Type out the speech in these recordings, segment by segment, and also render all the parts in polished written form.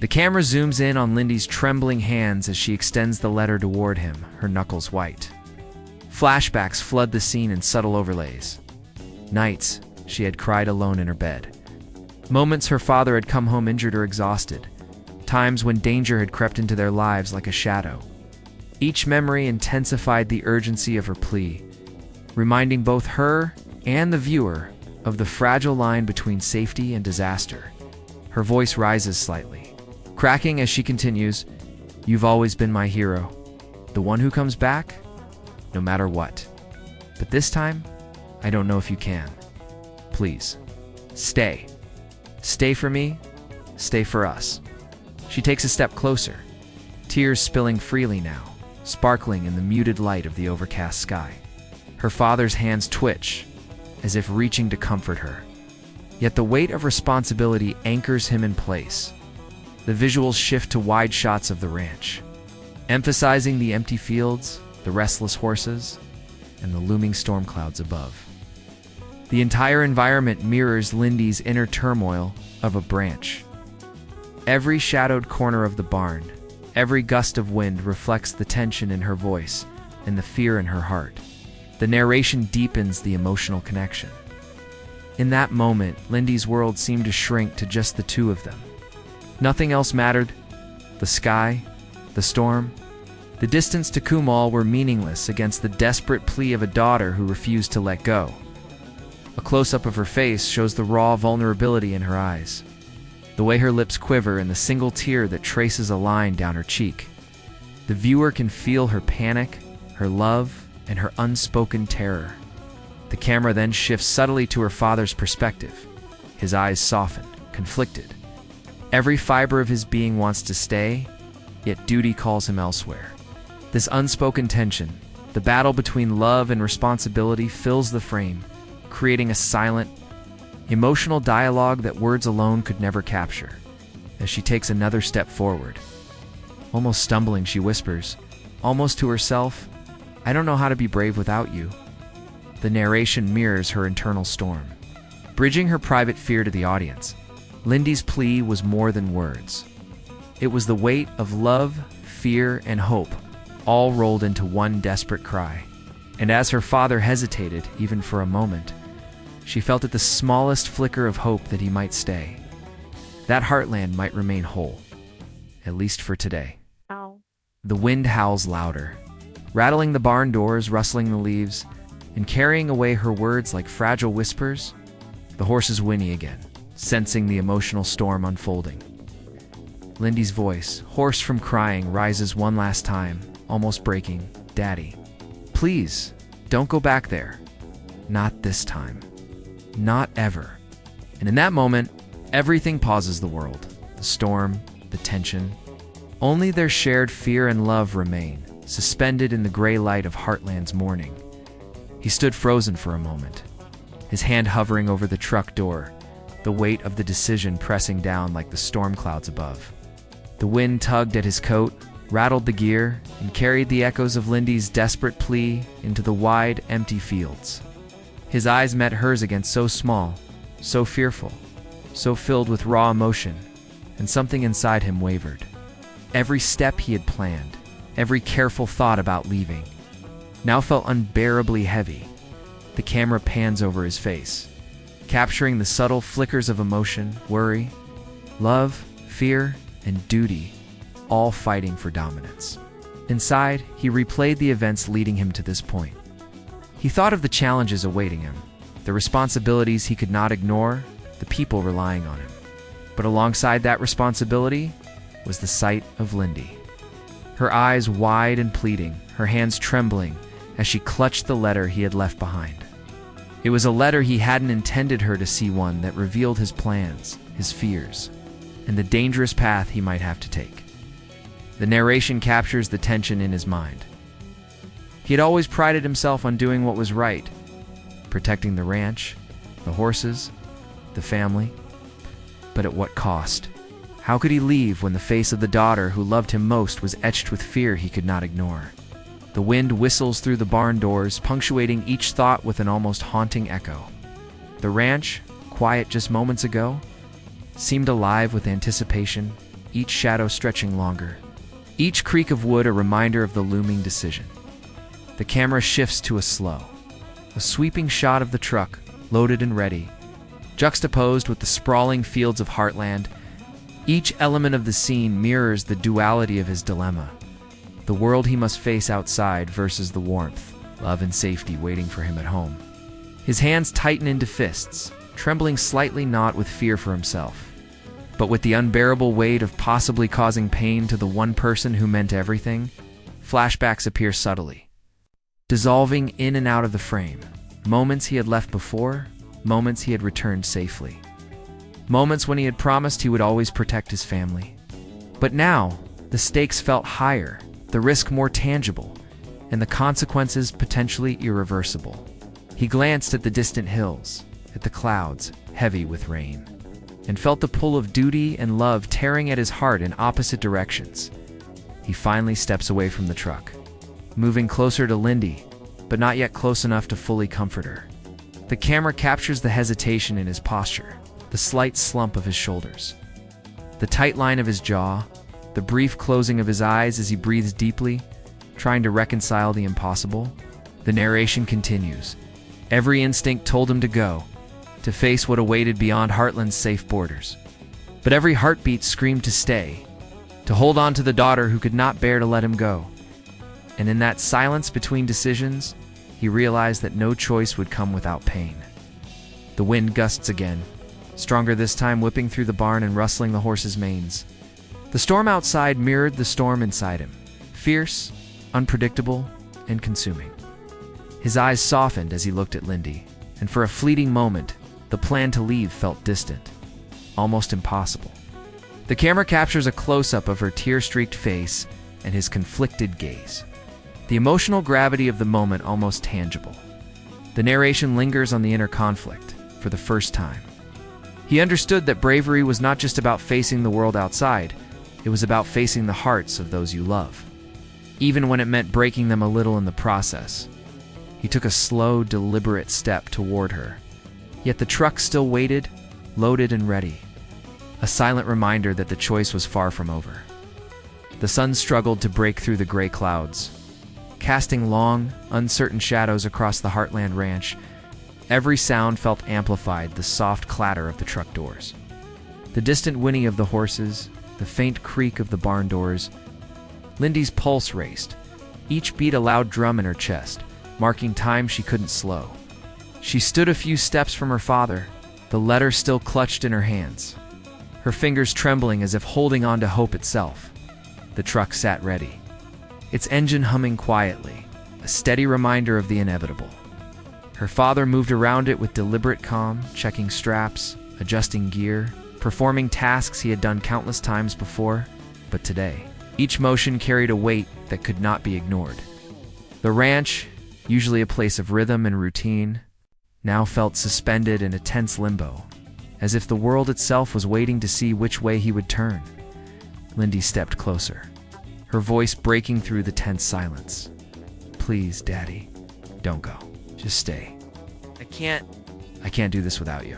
The camera zooms in on Lyndy's trembling hands as she extends the letter toward him, her knuckles white. Flashbacks flood the scene in subtle overlays. Nights she had cried alone in her bed. Moments her father had come home injured or exhausted. Times when danger had crept into their lives like a shadow. Each memory intensified the urgency of her plea, reminding both her and the viewer of the fragile line between safety and disaster. Her voice rises slightly, cracking as she continues, "You've always been my hero, the one who comes back, no matter what. But this time, I don't know if you can. Please, stay. Stay for me, stay for us." She takes a step closer, tears spilling freely now, sparkling in the muted light of the overcast sky. Her father's hands twitch, as if reaching to comfort her. Yet the weight of responsibility anchors him in place. The visuals shift to wide shots of the ranch, emphasizing the empty fields, the restless horses, and the looming storm clouds above. The entire environment mirrors Lyndy's inner turmoil of a branch. Every shadowed corner of the barn, every gust of wind reflects the tension in her voice and the fear in her heart. The narration deepens the emotional connection. In that moment, Lyndy's world seemed to shrink to just the two of them. Nothing else mattered. The sky, the storm, the distance to Kumal were meaningless against the desperate plea of a daughter who refused to let go. A close-up of her face shows the raw vulnerability in her eyes, the way her lips quiver and the single tear that traces a line down her cheek. The viewer can feel her panic, her love, and her unspoken terror. The camera then shifts subtly to her father's perspective. His eyes soften, conflicted. Every fiber of his being wants to stay, yet duty calls him elsewhere. This unspoken tension, the battle between love and responsibility, fills the frame, creating a silent, emotional dialogue that words alone could never capture. As she takes another step forward, almost stumbling, she whispers, almost to herself, "I don't know how to be brave without you." The narration mirrors her internal storm, bridging her private fear to the audience. Lyndy's plea was more than words. It was the weight of love, fear, and hope, all rolled into one desperate cry. And as her father hesitated, even for a moment, she felt at the smallest flicker of hope that he might stay. That heartland might remain whole, at least for today. Ow. The wind howls louder, rattling the barn doors, rustling the leaves, and carrying away her words like fragile whispers. The horses whinny again, sensing the emotional storm unfolding. Lyndy's voice, hoarse from crying, rises one last time, almost breaking. "Daddy, please, don't go back there. Not this time. Not ever." And in that moment, everything pauses the world. The storm, the tension. Only their shared fear and love remain, suspended in the gray light of Heartland's morning. He stood frozen for a moment, his hand hovering over the truck door, the weight of the decision pressing down like the storm clouds above. The wind tugged at his coat, rattled the gear, and carried the echoes of Lyndy's desperate plea into the wide, empty fields. His eyes met hers again, so small, so fearful, so filled with raw emotion, and something inside him wavered. Every step he had planned, every careful thought about leaving, now felt unbearably heavy. The camera pans over his face, capturing the subtle flickers of emotion, worry, love, fear, and duty, all fighting for dominance. Inside, he replayed the events leading him to this point. He thought of the challenges awaiting him, the responsibilities he could not ignore, the people relying on him. But alongside that responsibility was the sight of Lyndy. Her eyes wide and pleading, her hands trembling as she clutched the letter he had left behind. It was a letter he hadn't intended her to see, one that revealed his plans, his fears, and the dangerous path he might have to take. The narration captures the tension in his mind. He had always prided himself on doing what was right, protecting the ranch, the horses, the family. But at what cost? How could he leave when the face of the daughter who loved him most was etched with fear he could not ignore? The wind whistles through the barn doors, punctuating each thought with an almost haunting echo. The ranch, quiet just moments ago, seemed alive with anticipation, each shadow stretching longer. Each creak of wood a reminder of the looming decision. The camera shifts to a sweeping shot of the truck, loaded and ready, juxtaposed with the sprawling fields of Heartland. Each element of the scene mirrors the duality of his dilemma: the world he must face outside versus the warmth, love, and safety waiting for him at home. His hands tighten into fists, trembling slightly, not with fear for himself, but with the unbearable weight of possibly causing pain to the one person who meant everything. Flashbacks appear subtly, dissolving in and out of the frame. Moments he had left before, moments he had returned safely. Moments when he had promised he would always protect his family. But now, the stakes felt higher, the risk more tangible, and the consequences potentially irreversible. He glanced at the distant hills, at the clouds, heavy with rain, and felt the pull of duty and love tearing at his heart in opposite directions. He finally steps away from the truck, moving closer to Lyndy, but not yet close enough to fully comfort her. The camera captures the hesitation in his posture, the slight slump of his shoulders, the tight line of his jaw, the brief closing of his eyes as he breathes deeply, trying to reconcile the impossible. The narration continues. Every instinct told him to go, to face what awaited beyond Heartland's safe borders. But every heartbeat screamed to stay, to hold on to the daughter who could not bear to let him go. And in that silence between decisions, he realized that no choice would come without pain. The wind gusts again, stronger this time, whipping through the barn and rustling the horses' manes. The storm outside mirrored the storm inside him, fierce, unpredictable, and consuming. His eyes softened as he looked at Lyndy, and for a fleeting moment, the plan to leave felt distant, almost impossible. The camera captures a close-up of her tear-streaked face and his conflicted gaze, the emotional gravity of the moment almost tangible. The narration lingers on the inner conflict for the first time. He understood that bravery was not just about facing the world outside, it was about facing the hearts of those you love, even when it meant breaking them a little in the process. He took a slow, deliberate step toward her, yet the truck still waited, loaded and ready, a silent reminder that the choice was far from over. The sun struggled to break through the gray clouds, casting long, uncertain shadows across the Heartland ranch. Every sound felt amplified, the soft clatter of the truck doors, the distant whinny of the horses, the faint creak of the barn doors. Lyndy's pulse raced, each beat a loud drum in her chest, marking time she couldn't slow. She stood a few steps from her father, the letter still clutched in her hands, her fingers trembling as if holding on to hope itself. The truck sat ready, its engine humming quietly, a steady reminder of the inevitable. Her father moved around it with deliberate calm, checking straps, adjusting gear, performing tasks he had done countless times before. But today, each motion carried a weight that could not be ignored. The ranch, usually a place of rhythm and routine, now felt suspended in a tense limbo, as if the world itself was waiting to see which way he would turn. Lyndy stepped closer, her voice breaking through the tense silence. "Please, Daddy, don't go. Just stay. I can't do this without you."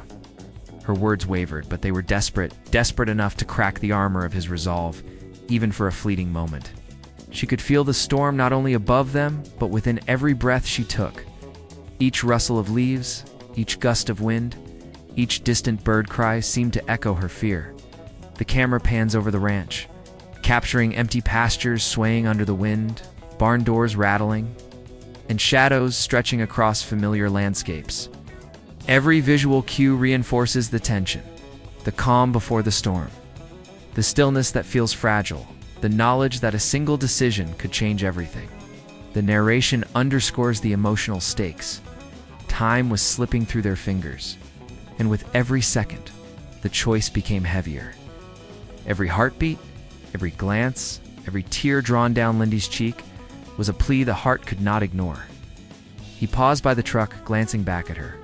Her words wavered, but they were desperate enough to crack the armor of his resolve, even for a fleeting moment. She could feel the storm not only above them, but within every breath she took. Each rustle of leaves, each gust of wind, each distant bird cry seemed to echo her fear. The camera pans over the ranch, capturing empty pastures swaying under the wind, barn doors rattling, and shadows stretching across familiar landscapes. Every visual cue reinforces the tension, the calm before the storm, the stillness that feels fragile, the knowledge that a single decision could change everything. The narration underscores the emotional stakes. Time was slipping through their fingers, and with every second, the choice became heavier. Every heartbeat, every glance, every tear drawn down Lyndy's cheek was a plea the heart could not ignore. He paused by the truck, glancing back at her.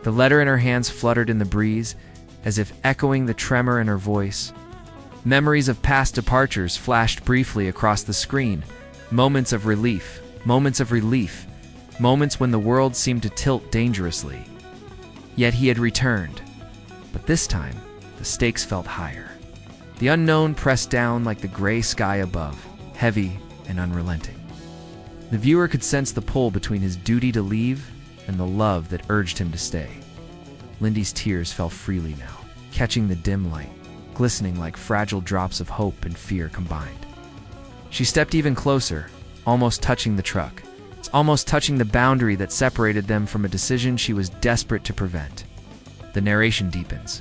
The letter in her hands fluttered in the breeze, as if echoing the tremor in her voice. Memories of past departures flashed briefly across the screen, moments of relief, moments when the world seemed to tilt dangerously. Yet he had returned, but this time, the stakes felt higher. The unknown pressed down like the gray sky above, heavy and unrelenting. The viewer could sense the pull between his duty to leave and the love that urged him to stay. Lyndy's tears fell freely now, catching the dim light, glistening like fragile drops of hope and fear combined. She stepped even closer, almost touching the truck, almost touching the boundary that separated them from a decision she was desperate to prevent. The narration deepens.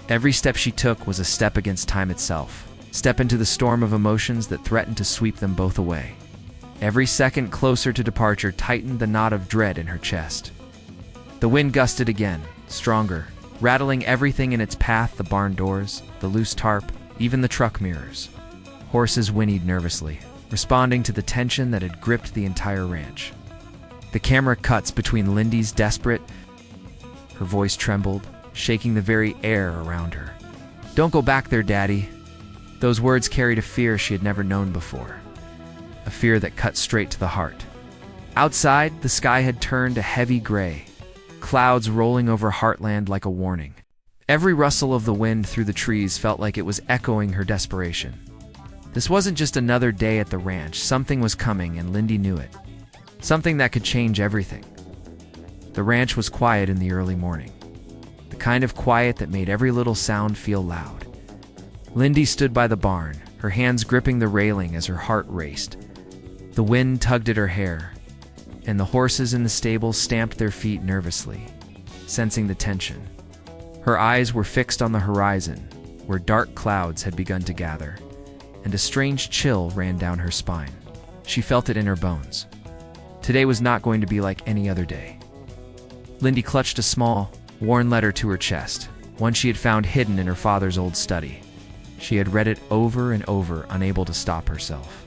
Every step she took was a step against time itself, step into the storm of emotions that threatened to sweep them both away. Every second closer to departure tightened the knot of dread in her chest. The wind gusted again, stronger, rattling everything in its path, the barn doors, the loose tarp, even the truck mirrors. Horses whinnied nervously, responding to the tension that had gripped the entire ranch. The camera cuts between Lyndy's desperate. Her voice trembled, shaking the very air around her. "Don't go back there, Daddy." Those words carried a fear she had never known before. A fear that cut straight to the heart. Outside, the sky had turned a heavy gray, clouds rolling over Heartland like a warning. Every rustle of the wind through the trees felt like it was echoing her desperation. This wasn't just another day at the ranch. Something was coming, and Lyndy knew it. Something that could change everything. The ranch was quiet in the early morning. The kind of quiet that made every little sound feel loud. Lyndy stood by the barn, her hands gripping the railing as her heart raced. The wind tugged at her hair, and the horses in the stable stamped their feet nervously, sensing the tension. Her eyes were fixed on the horizon, where dark clouds had begun to gather, and a strange chill ran down her spine. She felt it in her bones. Today was not going to be like any other day. Lyndy clutched a small, worn letter to her chest, one she had found hidden in her father's old study. She had read it over and over, unable to stop herself.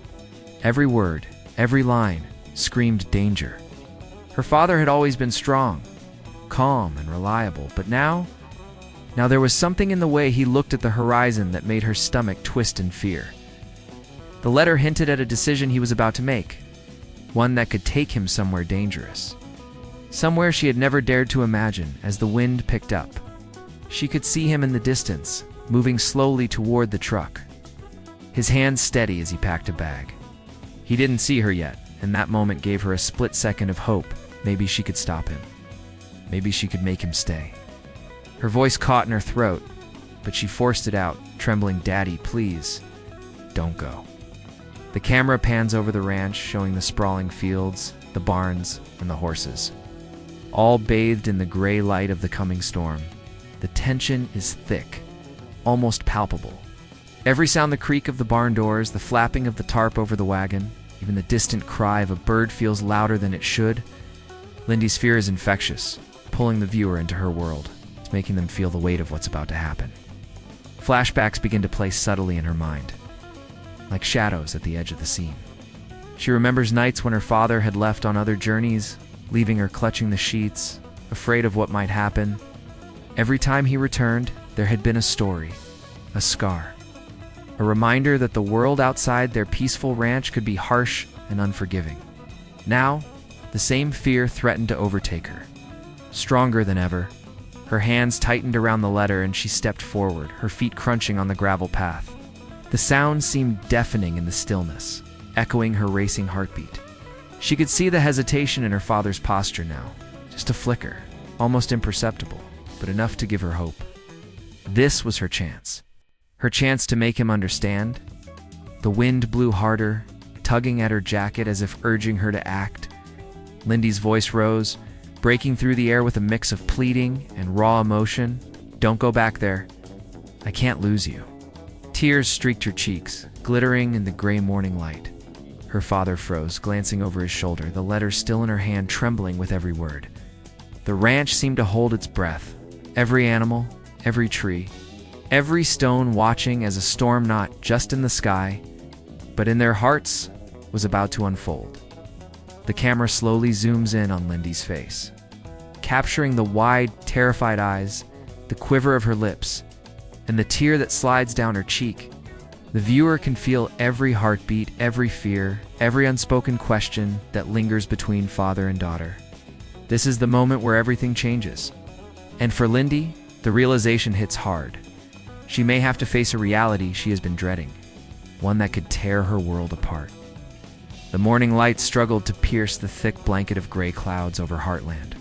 Every word, every line, screamed danger. Her father had always been strong, calm, and reliable, but now there was something in the way he looked at the horizon that made her stomach twist in fear. The letter hinted at a decision he was about to make, one that could take him somewhere dangerous. Somewhere she had never dared to imagine. As the wind picked up, she could see him in the distance, moving slowly toward the truck, his hands steady as he packed a bag. He didn't see her yet, and that moment gave her a split second of hope. Maybe she could stop him. Maybe she could make him stay. Her voice caught in her throat, but she forced it out, trembling. "Daddy, please, don't go." The camera pans over the ranch, showing the sprawling fields, the barns, and the horses, all bathed in the gray light of the coming storm. The tension is thick, almost palpable. Every sound, the creak of the barn doors, the flapping of the tarp over the wagon, even the distant cry of a bird feels louder than it should. Lyndy's fear is infectious, pulling the viewer into her world. It's making them feel the weight of what's about to happen. Flashbacks begin to play subtly in her mind, like shadows at the edge of the scene. She remembers nights when her father had left on other journeys, leaving her clutching the sheets, afraid of what might happen. Every time he returned, there had been a story, a scar, a reminder that the world outside their peaceful ranch could be harsh and unforgiving. Now, the same fear threatened to overtake her. Stronger than ever, her hands tightened around the letter and she stepped forward, her feet crunching on the gravel path. The sound seemed deafening in the stillness, echoing her racing heartbeat. She could see the hesitation in her father's posture now, just a flicker, almost imperceptible, but enough to give her hope. This was her chance to make him understand. The wind blew harder, tugging at her jacket as if urging her to act. Lyndy's voice rose, breaking through the air with a mix of pleading and raw emotion. "Don't go back there. I can't lose you." Tears streaked her cheeks, glittering in the gray morning light. Her father froze, glancing over his shoulder, the letter still in her hand, trembling with every word. The ranch seemed to hold its breath, every animal, every tree, every stone watching as a storm not just in the sky, but in their hearts was about to unfold. The camera slowly zooms in on Lyndy's face, capturing the wide, terrified eyes, the quiver of her lips, and the tear that slides down her cheek. The viewer can feel every heartbeat, every fear, every unspoken question that lingers between father and daughter. This is the moment where everything changes. And for Lyndy, the realization hits hard. She may have to face a reality she has been dreading, one that could tear her world apart. The morning light struggled to pierce the thick blanket of gray clouds over Heartland.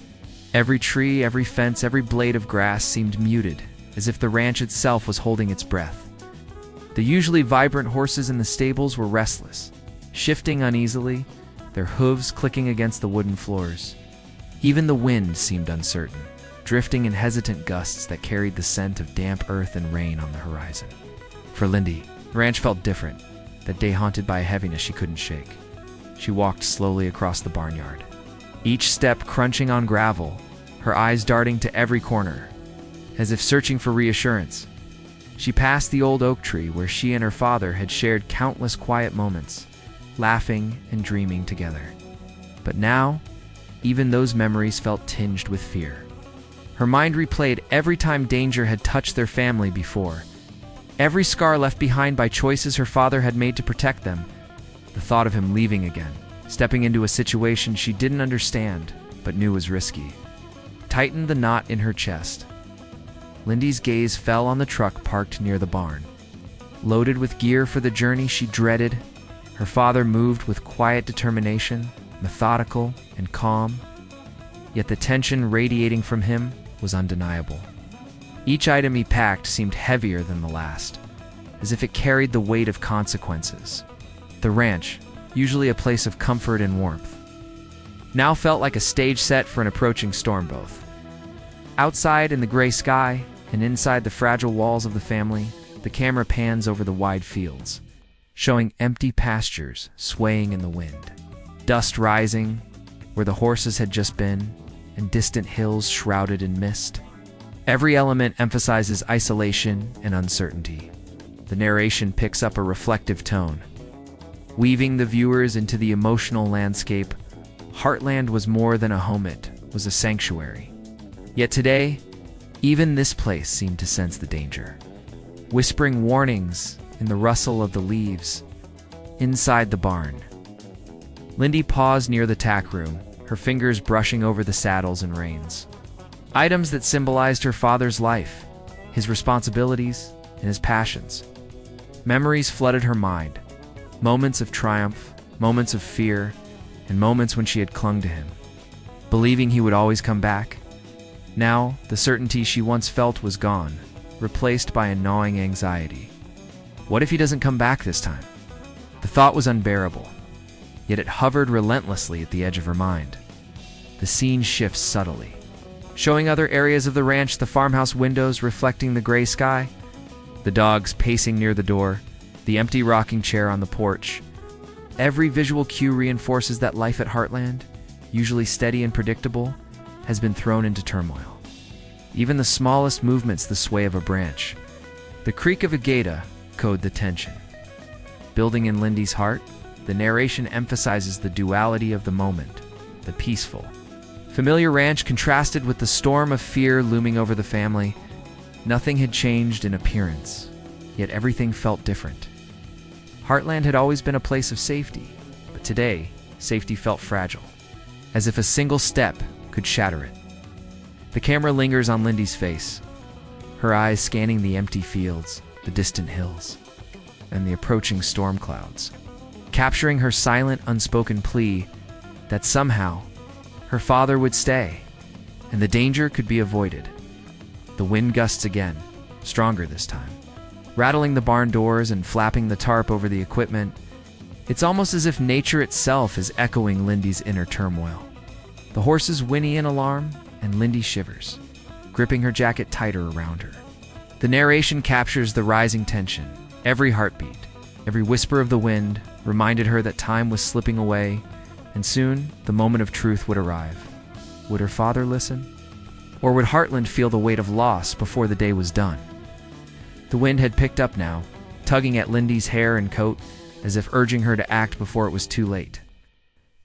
Every tree, every fence, every blade of grass seemed muted, as if the ranch itself was holding its breath. The usually vibrant horses in the stables were restless, shifting uneasily, their hooves clicking against the wooden floors. Even the wind seemed uncertain, drifting in hesitant gusts that carried the scent of damp earth and rain on the horizon. For Lyndy, the ranch felt different, that day haunted by a heaviness she couldn't shake. She walked slowly across the barnyard, each step crunching on gravel, her eyes darting to every corner, as if searching for reassurance. She passed the old oak tree where she and her father had shared countless quiet moments, laughing and dreaming together. But now, even those memories felt tinged with fear. Her mind replayed every time danger had touched their family before, every scar left behind by choices her father had made to protect them. The thought of him leaving again, stepping into a situation she didn't understand but knew was risky, tightened the knot in her chest. Lyndy's gaze fell on the truck parked near the barn. Loaded with gear for the journey she dreaded, her father moved with quiet determination, methodical and calm, yet the tension radiating from him was undeniable. Each item he packed seemed heavier than the last, as if it carried the weight of consequences. The ranch, usually a place of comfort and warmth, now felt like a stage set for an approaching storm both. Outside in the gray sky and inside the fragile walls of the family, the camera pans over the wide fields, showing empty pastures swaying in the wind, dust rising where the horses had just been, and distant hills shrouded in mist. Every element emphasizes isolation and uncertainty. The narration picks up a reflective tone, weaving the viewers into the emotional landscape. Heartland was more than a home, it was a sanctuary. Yet today, even this place seemed to sense the danger, whispering warnings in the rustle of the leaves. Inside the barn, Lyndy paused near the tack room, her fingers brushing over the saddles and reins. Items that symbolized her father's life, his responsibilities, and his passions. Memories flooded her mind, moments of triumph, moments of fear, and moments when she had clung to him, believing he would always come back. Now, the certainty she once felt was gone, replaced by a gnawing anxiety. What if he doesn't come back this time? The thought was unbearable, yet it hovered relentlessly at the edge of her mind. The scene shifts subtly, showing other areas of the ranch, the farmhouse windows reflecting the gray sky, the dogs pacing near the door, the empty rocking chair on the porch. Every visual cue reinforces that life at Heartland, usually steady and predictable, has been thrown into turmoil. Even the smallest movements, the sway of a branch, the creak of a gaita, code the tension. Building in Lyndy's heart, the narration emphasizes the duality of the moment, the peaceful, familiar ranch contrasted with the storm of fear looming over the family. Nothing had changed in appearance, yet everything felt different. Heartland had always been a place of safety, but today, safety felt fragile, as if a single step could shatter it. The camera lingers on Lyndy's face, her eyes scanning the empty fields, the distant hills, and the approaching storm clouds, capturing her silent, unspoken plea that somehow her father would stay, and the danger could be avoided. The wind gusts again, stronger this time, rattling the barn doors and flapping the tarp over the equipment. It's almost as if nature itself is echoing Lyndy's inner turmoil. The horses whinny in alarm, and Lyndy shivers, gripping her jacket tighter around her. The narration captures the rising tension. Every heartbeat, every whisper of the wind reminded her that time was slipping away, and soon the moment of truth would arrive. Would her father listen? Or would Heartland feel the weight of loss before the day was done? The wind had picked up now, tugging at Lyndy's hair and coat, as if urging her to act before it was too late.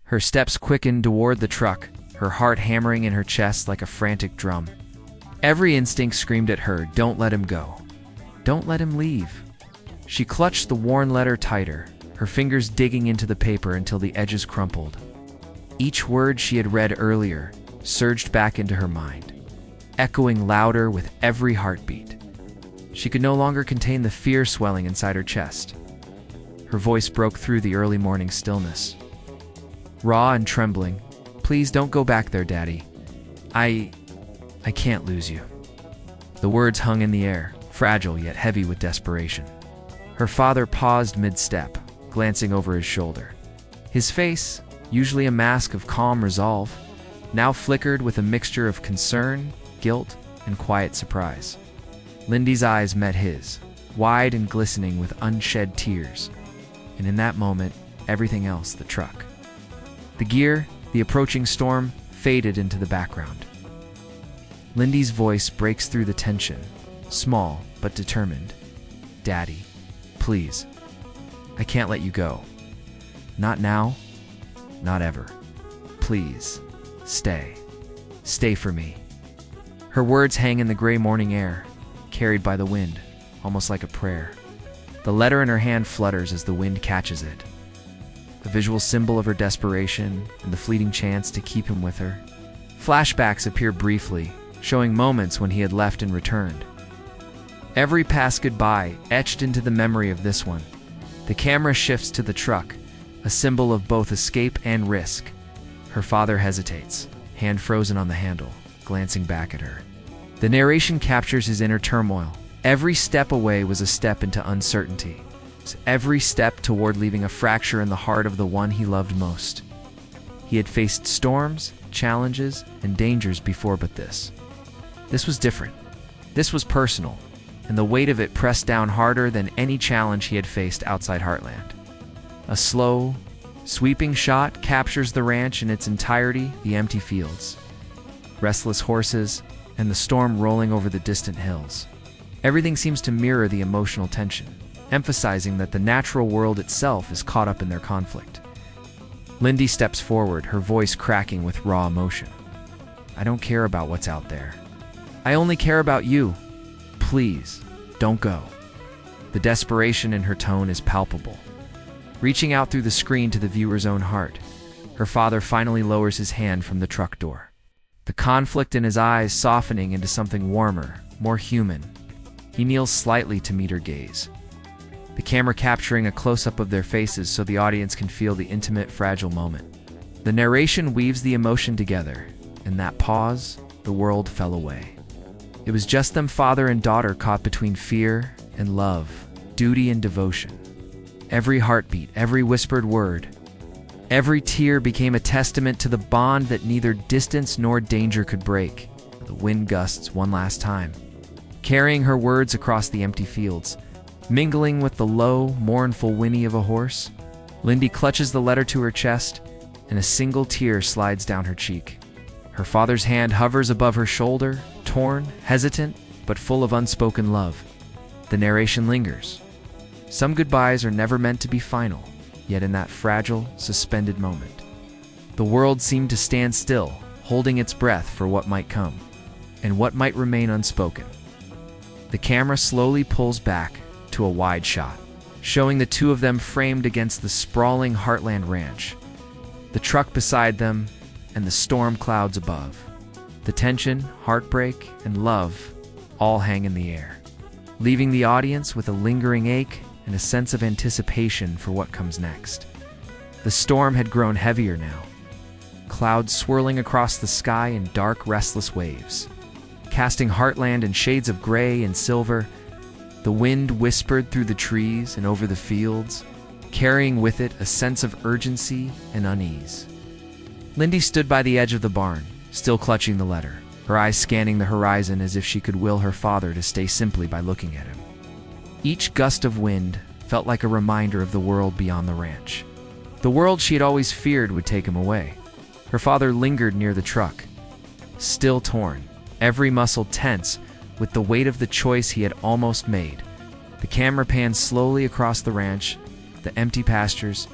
Her steps quickened toward the truck, her heart hammering in her chest like a frantic drum. Every instinct screamed at her, don't let him go. Don't let him leave. She clutched the worn letter tighter, her fingers digging into the paper until the edges crumpled. Each word she had read earlier surged back into her mind, echoing louder with every heartbeat. She could no longer contain the fear swelling inside her chest. Her voice broke through the early morning stillness. Raw and trembling, "Please don't go back there, Daddy. I can't lose you." The words hung in the air, fragile yet heavy with desperation. Her father paused mid-step, glancing over his shoulder. His face, usually a mask of calm resolve, now flickered with a mixture of concern, guilt, and quiet surprise. Lyndy's eyes met his, wide and glistening with unshed tears. And in that moment, everything else, the truck, the gear, the approaching storm, faded into the background. Lyndy's voice breaks through the tension, small but determined. "Daddy, please. I can't let you go. Not now, not ever. Please, stay. Stay for me." Her words hang in the gray morning air, carried by the wind, almost like a prayer. The letter in her hand flutters as the wind catches it, a visual symbol of her desperation and the fleeting chance to keep him with her. Flashbacks appear briefly, showing moments when he had left and returned. Every past goodbye etched into the memory of this one. The camera shifts to the truck, a symbol of both escape and risk. Her father hesitates, hand frozen on the handle, glancing back at her. The narration captures his inner turmoil. Every step away was a step into uncertainty. Every step toward leaving a fracture in the heart of the one he loved most. He had faced storms, challenges, and dangers before, but this was different. This was personal, and the weight of it pressed down harder than any challenge he had faced outside Heartland. A slow, sweeping shot captures the ranch in its entirety, the empty fields, restless horses, and the storm rolling over the distant hills. Everything seems to mirror the emotional tension, emphasizing that the natural world itself is caught up in their conflict. Lyndy steps forward, her voice cracking with raw emotion. "I don't care about what's out there. I only care about you. Please, don't go." The desperation in her tone is palpable. Reaching out through the screen to the viewer's own heart, her father finally lowers his hand from the truck door, the conflict in his eyes softening into something warmer, more human. He kneels slightly to meet her gaze, the camera capturing a close-up of their faces so the audience can feel the intimate, fragile moment. The narration weaves the emotion together. In that pause, the world fell away. It was just them, father and daughter, caught between fear and love, duty and devotion. Every heartbeat, every whispered word, every tear became a testament to the bond that neither distance nor danger could break. The wind gusts one last time, carrying her words across the empty fields, mingling with the low, mournful whinny of a horse. Lyndy clutches the letter to her chest, and a single tear slides down her cheek. Her father's hand hovers above her shoulder, torn, hesitant, but full of unspoken love. The narration lingers. Some goodbyes are never meant to be final, yet in that fragile, suspended moment, the world seemed to stand still, holding its breath for what might come, and what might remain unspoken. The camera slowly pulls back to a wide shot, showing the two of them framed against the sprawling Heartland ranch, the truck beside them, and the storm clouds above. The tension, heartbreak, and love all hang in the air, leaving the audience with a lingering ache and a sense of anticipation for what comes next. The storm had grown heavier now, clouds swirling across the sky in dark, restless waves, casting Heartland in shades of gray and silver. The wind whispered through the trees and over the fields, carrying with it a sense of urgency and unease. Lyndy stood by the edge of the barn, still clutching the letter, her eyes scanning the horizon as if she could will her father to stay simply by looking at him. Each gust of wind felt like a reminder of the world beyond the ranch, the world she had always feared would take him away. Her father lingered near the truck, still torn, every muscle tense with the weight of the choice he had almost made. The camera pans slowly across the ranch, the empty pastures,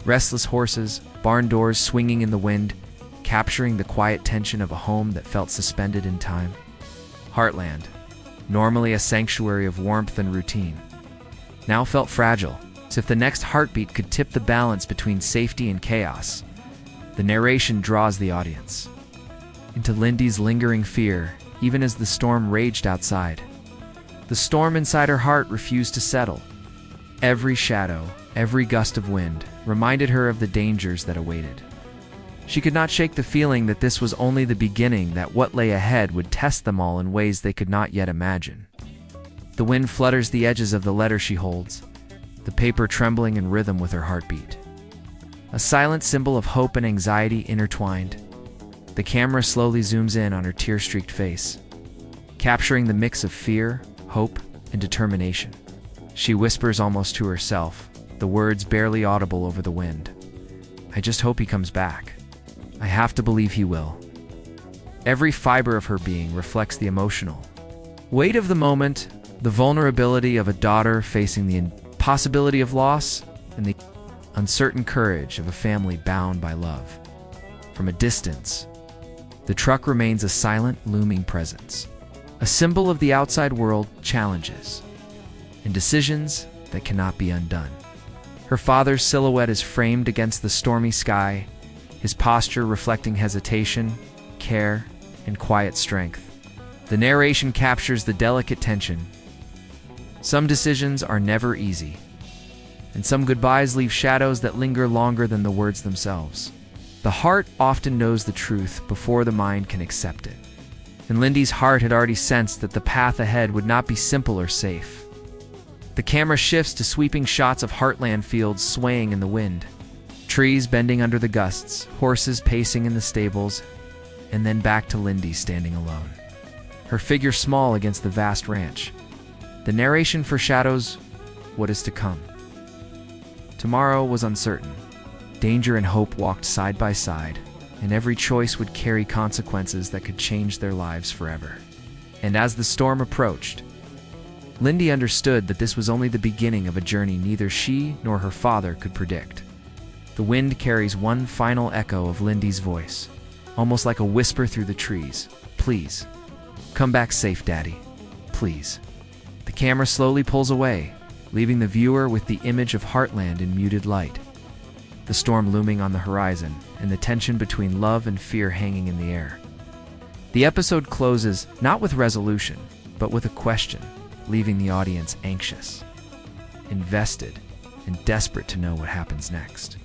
restless horses, barn doors swinging in the wind, capturing the quiet tension of a home that felt suspended in time. Heartland, normally a sanctuary of warmth and routine, now felt fragile, as if the next heartbeat could tip the balance between safety and chaos. The narration draws the audience into Lyndy's lingering fear, even as the storm raged outside. The storm inside her heart refused to settle. Every shadow, every gust of wind, reminded her of the dangers that awaited. She could not shake the feeling that this was only the beginning, that what lay ahead would test them all in ways they could not yet imagine. The wind flutters the edges of the letter she holds, the paper trembling in rhythm with her heartbeat. A silent symbol of hope and anxiety intertwined. The camera slowly zooms in on her tear-streaked face, capturing the mix of fear, hope, and determination. She whispers almost to herself, the words barely audible over the wind. "I just hope he comes back. I have to believe he will." Every fiber of her being reflects the emotional weight of the moment, the vulnerability of a daughter facing the impossibility of loss, and the uncertain courage of a family bound by love. From a distance, the truck remains a silent, looming presence, a symbol of the outside world challenges and decisions that cannot be undone. Her father's silhouette is framed against the stormy sky, his posture reflecting hesitation, care, and quiet strength. The narration captures the delicate tension. Some decisions are never easy, and some goodbyes leave shadows that linger longer than the words themselves. The heart often knows the truth before the mind can accept it, and Lyndy's heart had already sensed that the path ahead would not be simple or safe. The camera shifts to sweeping shots of Heartland fields swaying in the wind, trees bending under the gusts, horses pacing in the stables, and then back to Lyndy standing alone, her figure small against the vast ranch. The narration foreshadows what is to come. Tomorrow was uncertain. Danger and hope walked side by side, and every choice would carry consequences that could change their lives forever. And as the storm approached, Lyndy understood that this was only the beginning of a journey neither she nor her father could predict. The wind carries one final echo of Lyndy's voice, almost like a whisper through the trees. "Please, come back safe, Daddy. Please." The camera slowly pulls away, leaving the viewer with the image of Heartland in muted light, the storm looming on the horizon, and the tension between love and fear hanging in the air. The episode closes not with resolution, but with a question, leaving the audience anxious, invested, and desperate to know what happens next.